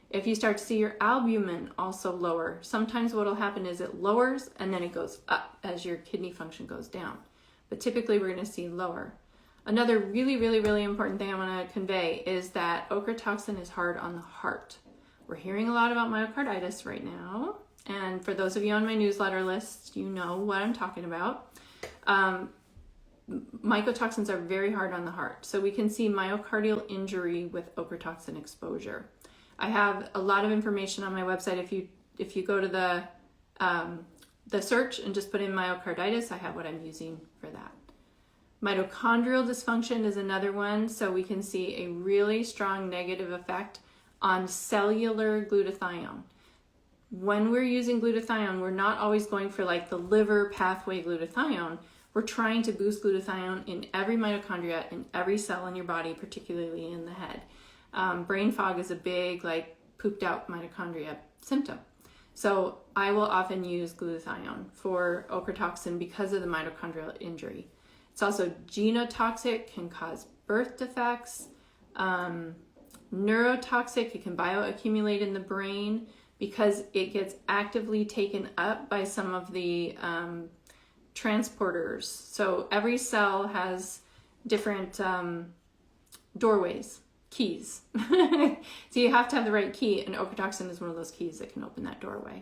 If you start to see your albumin also lower, sometimes what will happen is it lowers and then it goes up as your kidney function goes down. But typically we're going to see lower. Another really important thing I want to convey is that ochratoxin is hard on the heart. We're hearing a lot about myocarditis right now. And for those of you on my newsletter list, you know what I'm talking about. Mycotoxins are very hard on the heart. So we can see myocardial injury with ochratoxin exposure. I have a lot of information on my website. If you go to the search and just put in myocarditis, I have what I'm using for that. Mitochondrial dysfunction is another one. So we can see a really strong negative effect on cellular glutathione. When we're using glutathione, we're not always going for like the liver pathway glutathione. We're trying to boost glutathione in every mitochondria, in every cell in your body, particularly in the head. Brain fog is a big, like, pooped out mitochondria symptom. So I will often use glutathione for ochratoxin because of the mitochondrial injury. It's also genotoxic, can cause birth defects. Neurotoxic, it can bioaccumulate in the brain because it gets actively taken up by some of the transporters. So every cell has different doorways, keys. So you have to have the right key, and ochratoxin is one of those keys that can open that doorway.